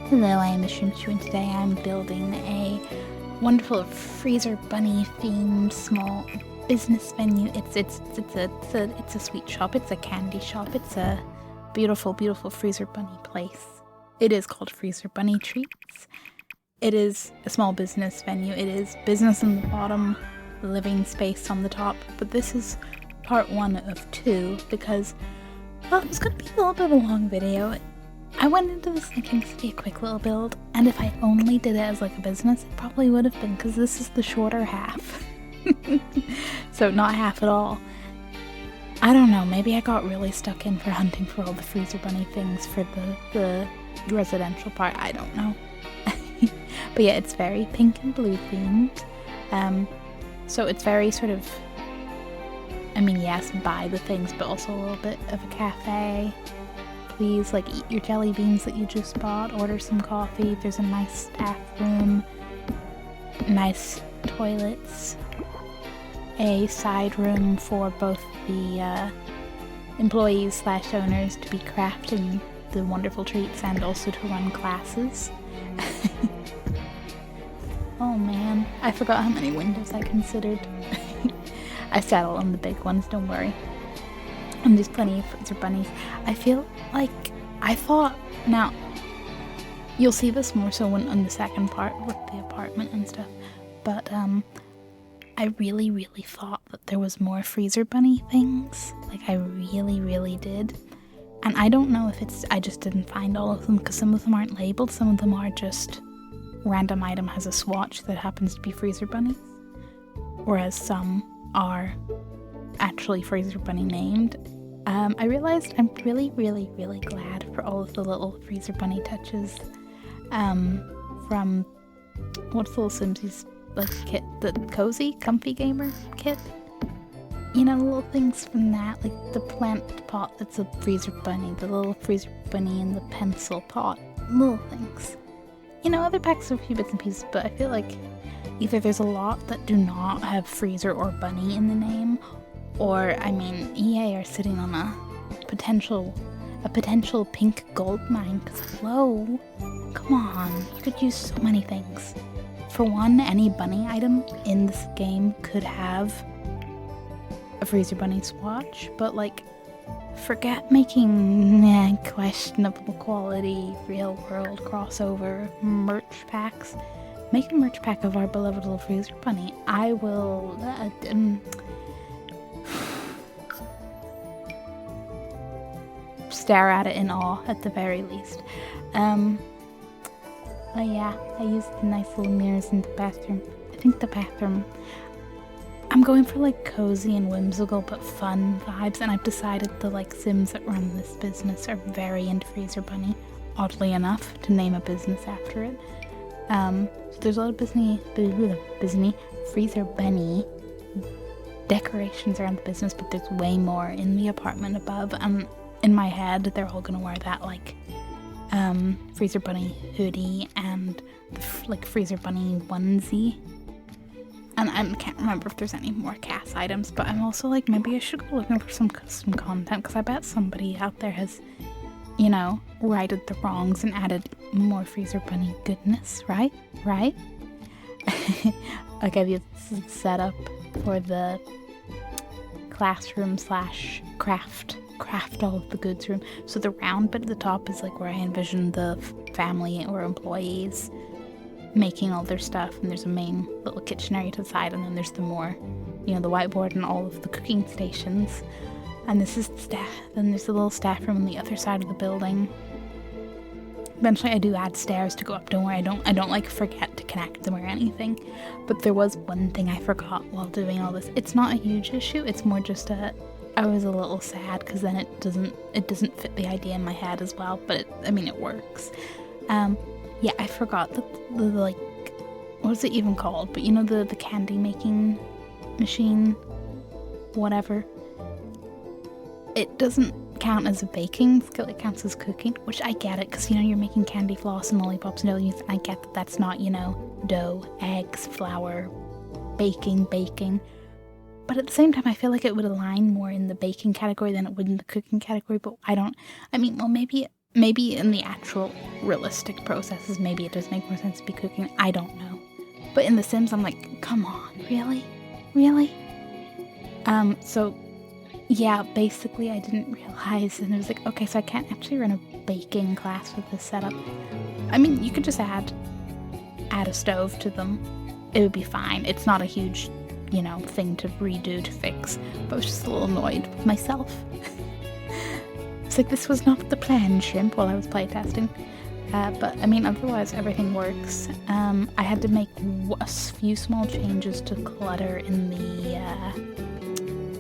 Hello, I am ShrimpSims, and today I'm building a wonderful freezer bunny themed small business venue. It's a sweet shop. It's a candy shop. It's a beautiful freezer bunny place. It is called Freezer Bunny Treats. It is a small business venue. It is business on the bottom, living space on the top. But this is part 1 of 2 because, well, it's going to be a little bit of a long video. I went into this thinking this would be a quick little build, and if I only did it as like a business, it probably would have been, because this is the shorter half. So not half at all. I don't know, maybe I got really stuck in for hunting for all the freezer bunny things for the residential part, I don't know. But yeah, it's very pink and blue themed. So it's very sort of, I mean, yes, buy the things, but also a little bit of a cafe. Please, like, eat your jelly beans that you just bought, order some coffee. There's a nice staff room, nice toilets, a side room for both the employees / owners to be crafting the wonderful treats and also to run classes. Oh man, I forgot how many windows I considered. I settled on the big ones, don't worry. And there's plenty of freezer bunnies. I feel like I thought, now you'll see this more so on the second part with the apartment and stuff, but I really thought that there was more freezer bunny things. Like, I really did. And I don't know if it's, I just didn't find all of them, because some of them aren't labeled, some of them are just random item has a swatch that happens to be freezer bunnies, whereas some are actually freezer bunny named. I realized I'm really glad for all of the little freezer bunny touches from, what's the little Simsies like kit, the cozy comfy gamer kit, you know, little things from that, like the plant pot that's a freezer bunny, the little freezer bunny in the pencil pot, little things, you know. Other packs are a few bits and pieces, but I feel like either there's a lot that do not have freezer or bunny in the name, or, I mean, EA are sitting on a potential pink gold mine, because hello, come on, you could use so many things. For one, any bunny item in this game could have a freezer bunny swatch, but like, forget making questionable quality real world crossover merch packs. Make a merch pack of our beloved little freezer bunny. I will stare at it in awe at the very least. But yeah, I used the nice little mirrors in the bathroom. I think the bathroom, I'm going for like cozy and whimsical but fun vibes, and I've decided the like Sims that run this business are very into freezer bunny, oddly enough, to name a business after it. So there's a lot of freezer bunny decorations around the business, but there's way more in the apartment above, and in my head they're all gonna wear that like freezer bunny hoodie and the like freezer bunny onesie. And I can't remember if there's any more cast items, but I'm also like, maybe I should go looking for some custom content, because I bet somebody out there has, you know, righted the wrongs and added more freezer bunny goodness, right? Okay, this is set up for the classroom / craft all of the goods room. So the round bit at the top is like where I envision the family or employees making all their stuff, and there's a main little kitchen area to the side, and then there's the more, you know, the whiteboard and all of the cooking stations. And this is the staff. Then there's the little staff room on the other side of the building. Eventually I do add stairs to go up, don't worry, I don't like forget to connect them or anything. But there was one thing I forgot while doing all this. It's not a huge issue, it's more just I was a little sad because then it doesn't fit the idea in my head as well, but it works. Yeah, I forgot the like, what is it even called? But you know, the candy making machine, whatever. It doesn't count as a baking skill, it counts as cooking, which I get it, because, you know, you're making candy floss and lollipops and jellies, and I get that that's not, you know, dough, eggs, flour, baking. But at the same time, I feel like it would align more in the baking category than it would in the cooking category, but well, maybe maybe in the actual realistic processes, maybe it does make more sense to be cooking. I don't know. But in The Sims, I'm like, come on, really? Really? So, yeah, basically I didn't realize, and it was like, okay, so I can't actually run a baking class with this setup. I mean, you could just add a stove to them. It would be fine. It's not a huge, thing to redo, to fix. But I was just a little annoyed with myself. It's like, this was not the plan, Shrimp, while I was playtesting. But, I mean, otherwise everything works. I had to make a few small changes to clutter in the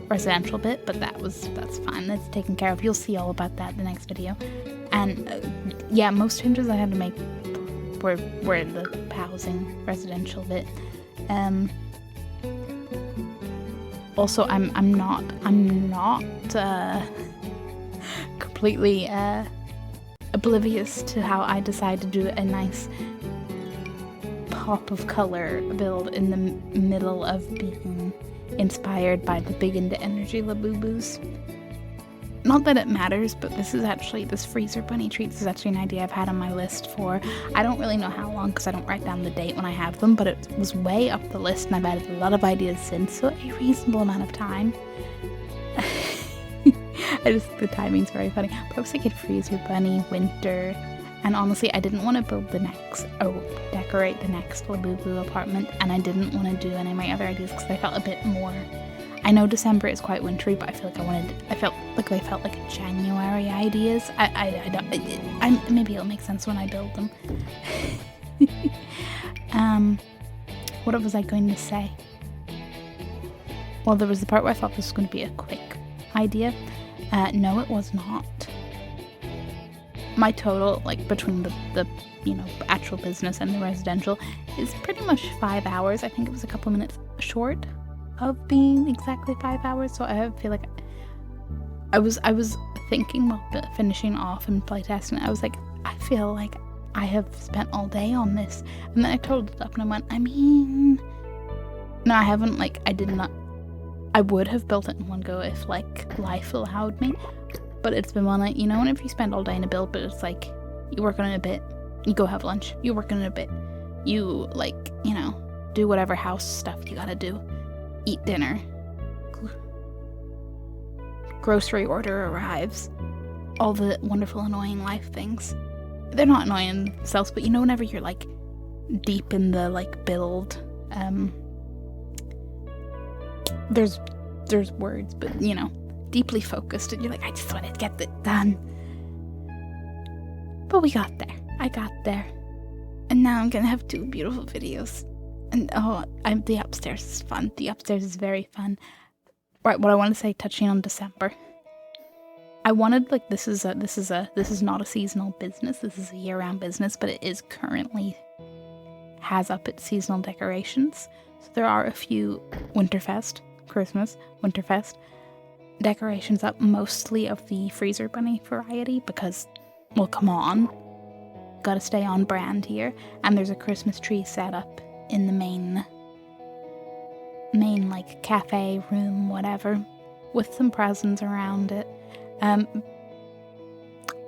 residential bit, but that's fine. That's taken care of. You'll see all about that in the next video. And, yeah, most changes I had to make were in the housing residential bit. Also, I'm not completely oblivious to how I decided to do a nice pop of color build in the middle of being inspired by the Big Into Energy Labubu's. Not that it matters, but this freezer bunny treats is actually an idea I've had on my list for, I don't really know how long because I don't write down the date when I have them, but it was way up the list and I've added a lot of ideas since, so a reasonable amount of time. The timing's very funny. But I was thinking freezer bunny, winter, and honestly I didn't want to decorate the next Labubu apartment, and I didn't want to do any of my other ideas because I felt a bit more, I know December is quite wintry, but I feel like they felt like January ideas. Maybe it'll make sense when I build them. What was I going to say? Well, there was the part where I thought this was going to be a quick idea. No, it was not. My total, between the actual business and the residential, is pretty much 5 hours. I think it was a couple minutes short of being exactly 5 hours, so I feel like I was thinking while finishing off and playtesting, I was like, I feel like I have spent all day on this, and then I totaled it up and I went, no, I haven't, I would have built it in one go if life allowed me, but it's been one whenever you spend all day in a build, but it's like, you work on it a bit, you go have lunch, you work on it a bit, you do whatever house stuff you gotta do, eat dinner, grocery order arrives, all the wonderful annoying life things. They're not annoying themselves, but whenever you're deep in the build, there's words, but deeply focused, and you're like, I just want to get it done. But we got there. I got there. And now I'm gonna have 2 beautiful videos. And the upstairs is fun. The upstairs is very fun. Right, what I want to say, touching on December. I wanted, this is not a seasonal business, this is a year-round business, but it is currently has up its seasonal decorations. So there are a few Christmas, Winterfest decorations up, mostly of the freezer bunny variety, because, well, come on, gotta stay on brand here. And there's a Christmas tree set up in the main cafe room, whatever, with some presents around it.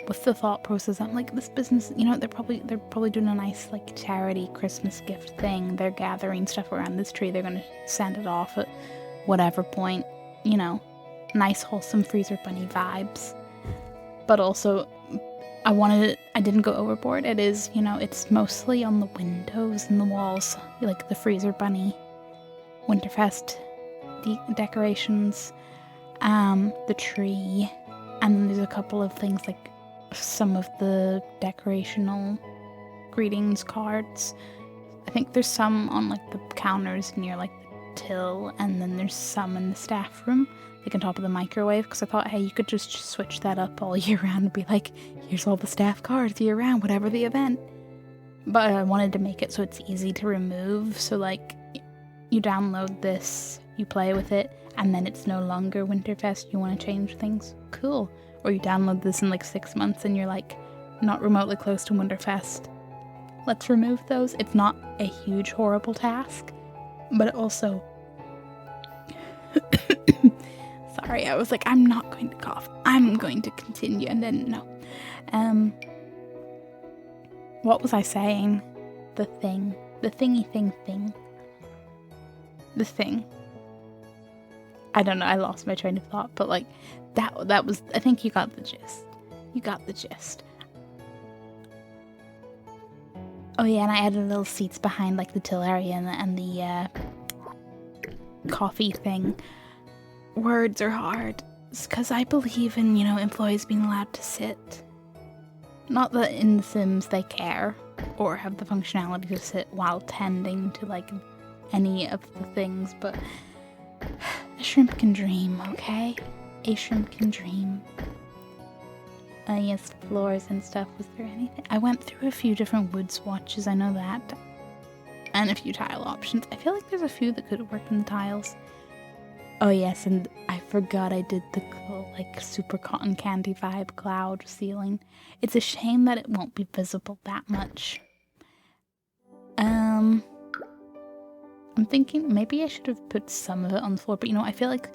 With the thought process, I'm like, this business, they're probably doing a nice charity Christmas gift thing. They're gathering stuff around this tree. They're gonna send it off at whatever point, nice wholesome freezer bunny vibes. But also, I didn't go overboard. It is, it's mostly on the windows and the walls, the freezer bunny Winterfest decorations, the tree, and there's a couple of things some of the decorational greetings cards. I think there's some on the counters near the till, and then there's some in the staff room, on top of the microwave, because I thought, hey, you could just switch that up all year round and be like, here's all the staff cards year round, whatever the event. But I wanted to make it so it's easy to remove, so you download this, you play with it, and then it's no longer Winterfest, you want to change things, cool. Or you download this in 6 months and you're not remotely close to Winterfest, let's remove those. It's not a huge horrible task, but it also sorry, I was I'm not going to cough, I'm going to continue, and then no. What was I saying? The thing. The thingy thing. The thing. I don't know, I lost my train of thought, but like, that was, I think you got the gist. You got the gist. Oh yeah, and I added little seats behind like the till area and the coffee thing. Words are hard. It's because I believe in, you know, employees being allowed to sit. Not that in The Sims they care or have the functionality to sit while tending to like any of the things, but a shrimp can dream, okay? A shrimp can dream. Yes, floors and stuff. Was there anything? I went through a few different wood swatches, I know that. And a few tile options. I feel like there's a few that could have worked in the tiles. Oh yes, and I forgot I did the cool, like, super cotton candy vibe cloud ceiling. It's a shame that it won't be visible that much. I'm thinking maybe I should have put some of it on the floor, but you know, I feel like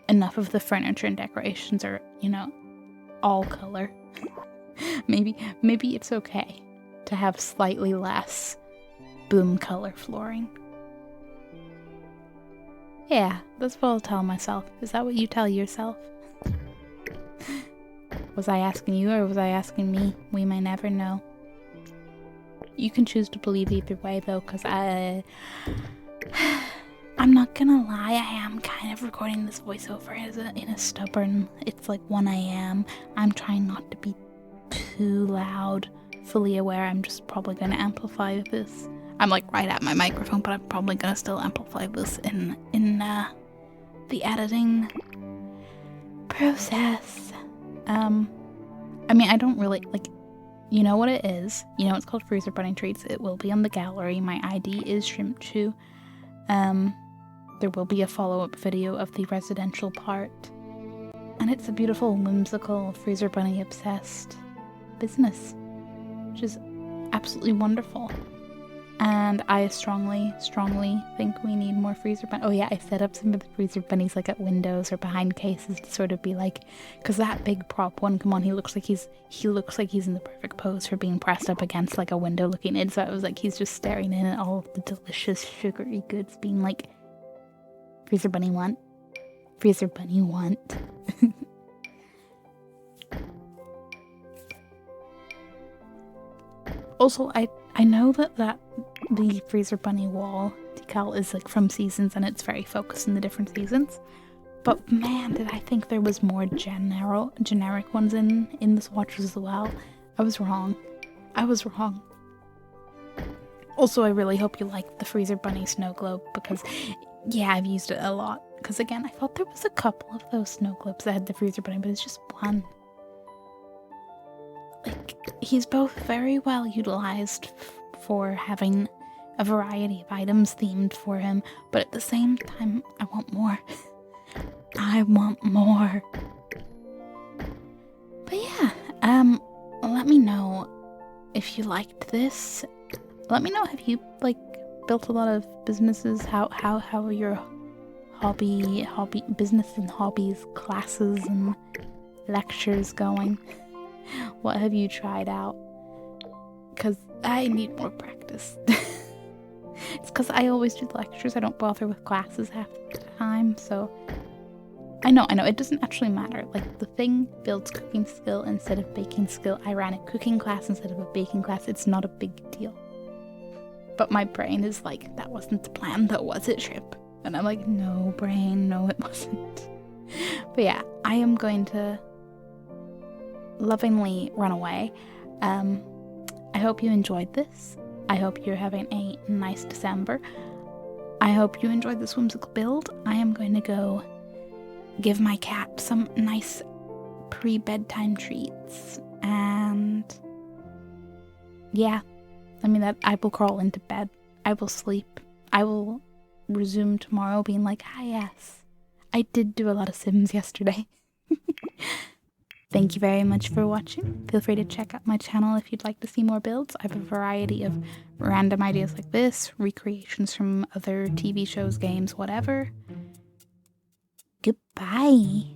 enough of the furniture and decorations are, you know, all color. maybe it's okay to have slightly less boom color flooring. Yeah, that's what I'll tell myself. Is that what you tell yourself? Was I asking you or was I asking me? We may never know. You can choose to believe either way though, because I'm not gonna lie, I am kind of recording this voiceover in a stubborn, it's like 1 AM. I'm trying not to be too loud, fully aware I'm just probably gonna amplify this. I'm like right at my microphone, but I'm probably gonna still amplify this in the editing process. I mean, I don't really, like, you know what it is. You know it's called Freezer Bunny Treats. It will be on the gallery. My ID is ShrimpChew. There will be a follow-up video of the residential part. And it's a beautiful, whimsical, Freezer Bunny obsessed business, which is absolutely wonderful. And I strongly think we need more freezer bunnies. Oh yeah, I set up some of the freezer bunnies like at windows or behind cases to sort of be like, because that big prop one, come on, he looks like he's in the perfect pose for being pressed up against like a window looking in. So I was like, he's just staring in at all of the delicious sugary goods, being like, freezer bunny want, freezer bunny want. Also, I know that the Freezer Bunny wall decal is like from seasons and it's very focused in the different seasons. But man, did I think there was more generic ones in the swatches as well. I was wrong. Also, I really hope you like the Freezer Bunny snow globe because, yeah, I've used it a lot. Because again, I thought there was a couple of those snow globes that had the Freezer Bunny, but it's just one. Like, he's both very well utilized for having a variety of items themed for him, but at the same time, I want more. I want more. But yeah, let me know if you liked this. Let me know, have you, like, built a lot of businesses? How are your hobby business and hobbies, classes and lectures going? What have you tried out? Because I need more practice. It's because I always do lectures. I don't bother with classes half the time. So I know. It doesn't actually matter. Like, the thing builds cooking skill instead of baking skill. I ran a cooking class instead of a baking class. It's not a big deal. But my brain is like, that wasn't the plan, though, was it, Shrimp? And I'm like, no, brain, no, it wasn't. But yeah, I am going to lovingly run away. I hope you enjoyed this. I hope you're having a nice December. I hope you enjoyed this whimsical build. I am going to go give my cat some nice pre-bedtime treats. And yeah, I mean, that I will crawl into bed. I will sleep. I will resume tomorrow being like, ah yes, I did do a lot of Sims yesterday. Thank you very much for watching. Feel free to check out my channel if you'd like to see more builds. I have a variety of random ideas like this, recreations from other TV shows, games, whatever. Goodbye.